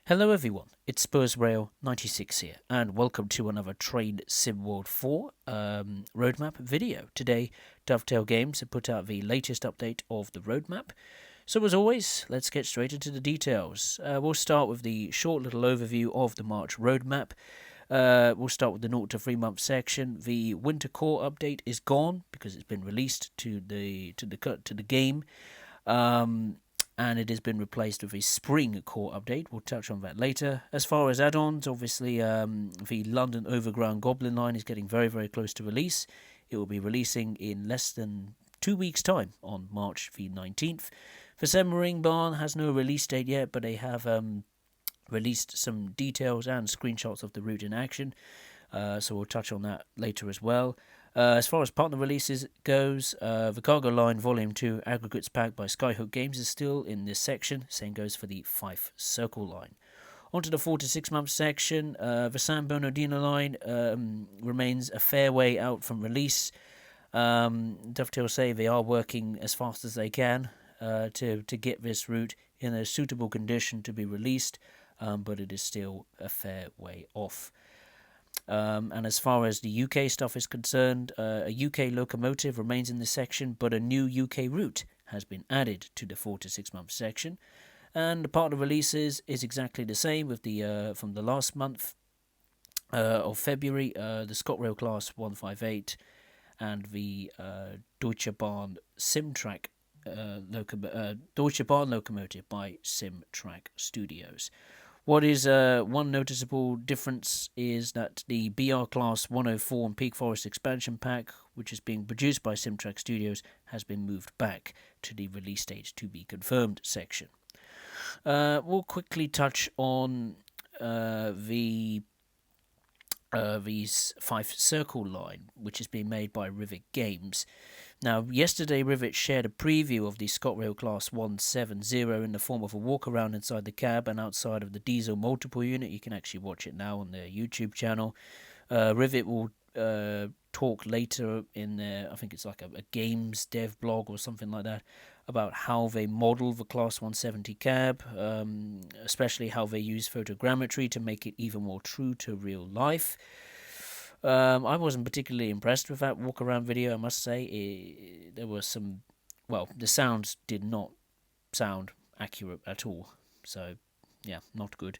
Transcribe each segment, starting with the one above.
Hello everyone, it's ScotRail 96 here, and welcome to another Train Sim World 4 roadmap video. Today, Dovetail Games have put out the latest update of the roadmap. So as always, let's get straight into the details. We'll start with the short little overview of the March roadmap. We'll start with the 0 to 3 month section. The Winter Core update is gone because it's been released to the game. And it has been replaced with a Spring Core update. We'll touch on that later. As far as add-ons, obviously the London Overground Goblin line is getting very, very close to release. It will be releasing in less than 2 weeks' time on March the 19th. The Semmeringbahn has no release date yet, but they have released some details and screenshots of the route in action. So we'll touch on that later as well. As far as partner releases goes, the Cargo Line Volume 2 Aggregates Pack by Skyhook Games is still in this section. Same goes for the Fife Circle line. On to the 4 to 6 month section. The San Bernardino line remains a fair way out from release. Dovetail say they are working as fast as they can to get this route in a suitable condition to be released, but it is still a fair way off. And as far as the UK stuff is concerned, a UK locomotive remains in this section, but a new UK route has been added to the 4 to 6 month section. And the partner releases is exactly the same with the from the last month of February, the ScotRail Class 158 and the Deutsche Bahn Simtrack Deutsche Bahn locomotive by Simtrack Studios. What is one noticeable difference is that the BR Class 104 and Peak Forest expansion pack, which is being produced by Simtrack Studios, has been moved back to the release date to be confirmed section. We'll quickly touch on the Fife Circle line, which is being made by Rivet Games. Now, yesterday Rivet shared a preview of the ScotRail Class 170 in the form of a walk around inside the cab and outside of the diesel multiple unit. You can actually watch it now on their YouTube channel. Rivet will talk later in their, I think it's like a games dev blog or something like that, about how they model the Class 170 cab, especially how they use photogrammetry to make it even more true to real life. I wasn't particularly impressed with that walk-around video, I must say. There was some... Well, the sounds did not sound accurate at all. So, yeah, not good.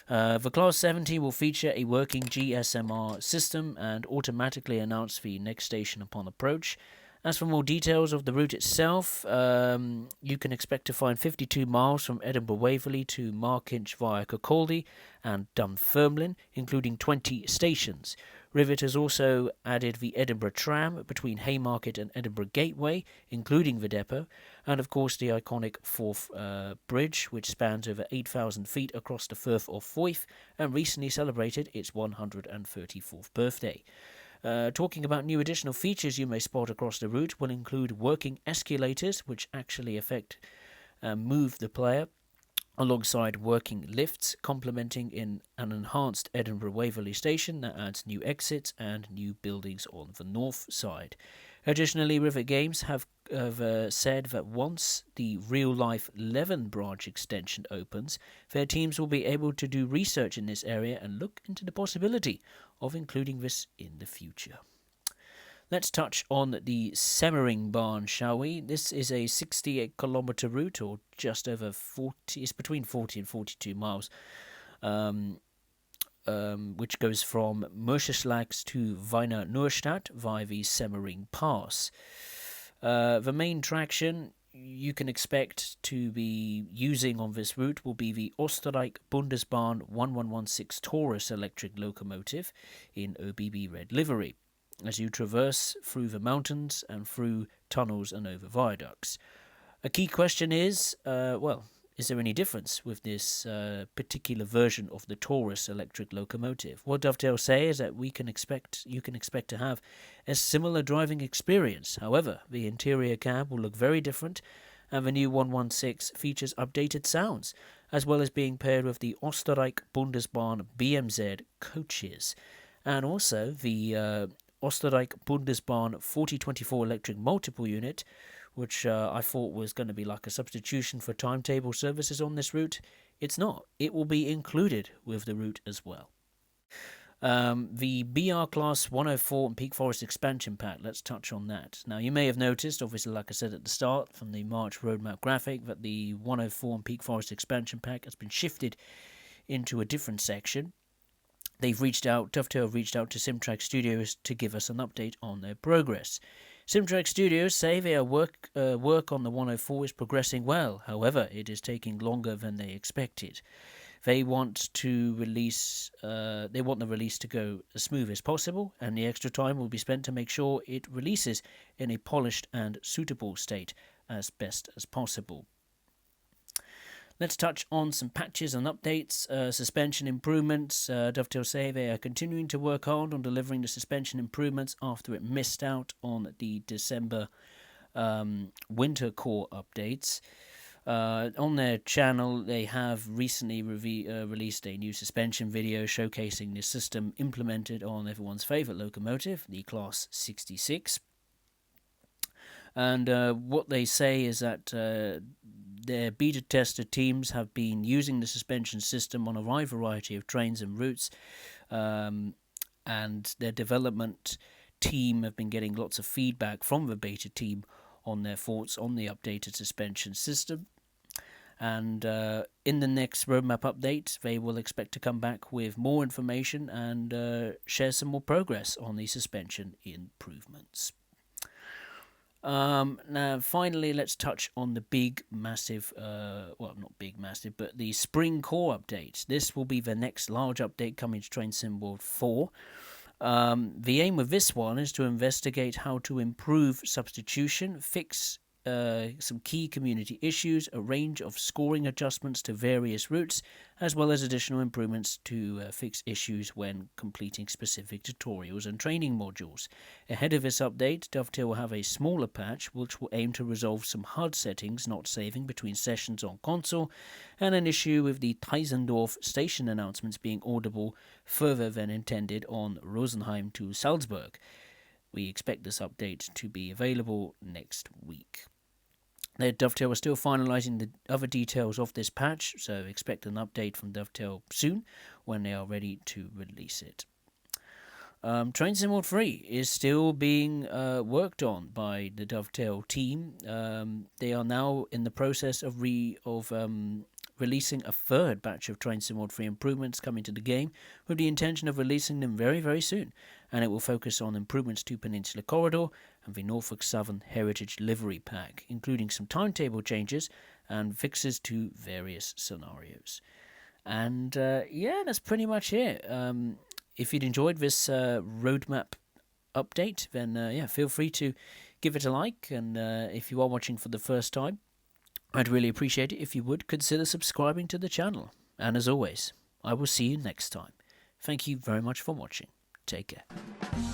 The Class 70 will feature a working GSMR system and automatically announce the next station upon approach. As for more details of the route itself, you can expect to find 52 miles from Edinburgh Waverley to Markinch via Kirkcaldy and Dunfermline, including 20 stations. Rivet has also added the Edinburgh Tram between Haymarket and Edinburgh Gateway, including the depot, and of course the iconic Forth Bridge, which spans over 8,000 feet across the Firth of Forth and recently celebrated its 134th birthday. Talking about new additional features you may spot across the route will include working escalators, which actually affect move the player, alongside working lifts, complementing in an enhanced Edinburgh Waverley station that adds new exits and new buildings on the north side. Additionally, Rivet Games have said that once the real-life Leven branch extension opens, their teams will be able to do research in this area and look into the possibility of including this in the future. Let's touch on the Semmeringbahn, shall we? This is a 68-kilometre route, or just over 40. It's between 40 and 42 miles, which goes from Mörschenschlags to Wiener Neustadt via the Semmering Pass. The main traction you can expect to be using on this route will be the Österreich Bundesbahn 1116 Taurus electric locomotive in OBB red livery, as you traverse through the mountains and through tunnels and over viaducts. A key question is, is there any difference with this particular version of the Taurus electric locomotive? What Dovetail say is that you can expect to have a similar driving experience. However, the interior cab will look very different, and the new 116 features updated sounds, as well as being paired with the Österreich Bundesbahn BMZ coaches, and also the Österreich Bundesbahn 4024 electric multiple unit, which I thought was going to be like a substitution for timetable services on this route. It's not. It will be included with the route as well. The BR Class 104 and Peak Forest expansion pack, let's touch on that. Now, you may have noticed, obviously, like I said at the start, from the March roadmap graphic, that the 104 and Peak Forest expansion pack has been shifted into a different section. Dovetail have reached out to Simtrack Studios to give us an update on their progress. Simtrack Studios say their work on the 104 is progressing well. However, it is taking longer than they expected. They want the release to go as smooth as possible, and the extra time will be spent to make sure it releases in a polished and suitable state as best as possible. Let's touch on some patches and updates. Suspension improvements. Dovetail say they are continuing to work hard on delivering the suspension improvements after it missed out on the December winter core updates. On their channel, they have recently released a new suspension video showcasing the system implemented on everyone's favourite locomotive, the Class 66. And what they say is that their beta tester teams have been using the suspension system on a wide variety of trains and routes, and their development team have been getting lots of feedback from the beta team on their thoughts on the updated suspension system. And in the next roadmap update, they will expect to come back with more information and share some more progress on the suspension improvements. Now, finally, let's touch on the but the spring core update. This will be the next large update coming to Train Sim World 4. The aim of this one is to investigate how to improve substitution, fix some key community issues, a range of scoring adjustments to various routes, as well as additional improvements to fix issues when completing specific tutorials and training modules. Ahead of this update, Dovetail will have a smaller patch which will aim to resolve some HUD settings not saving between sessions on console, and an issue with the Teisendorf station announcements being audible further than intended on Rosenheim to Salzburg. We expect this update to be available next week. Dovetail are still finalising the other details of this patch, so expect an update from Dovetail soon when they are ready to release it. Train Sim World 3 is still being worked on by the Dovetail team. They are now in the process of releasing a third batch of Train Sim World 3 improvements coming to the game, with the intention of releasing them very, very soon, and it will focus on improvements to Peninsula Corridor and the Norfolk Southern Heritage Livery Pack, including some timetable changes and fixes to various scenarios. And that's pretty much it. If you'd enjoyed this roadmap update, then feel free to give it a like, and if you are watching for the first time, I'd really appreciate it if you would consider subscribing to the channel. And as always, I will see you next time. Thank you very much for watching. Take care.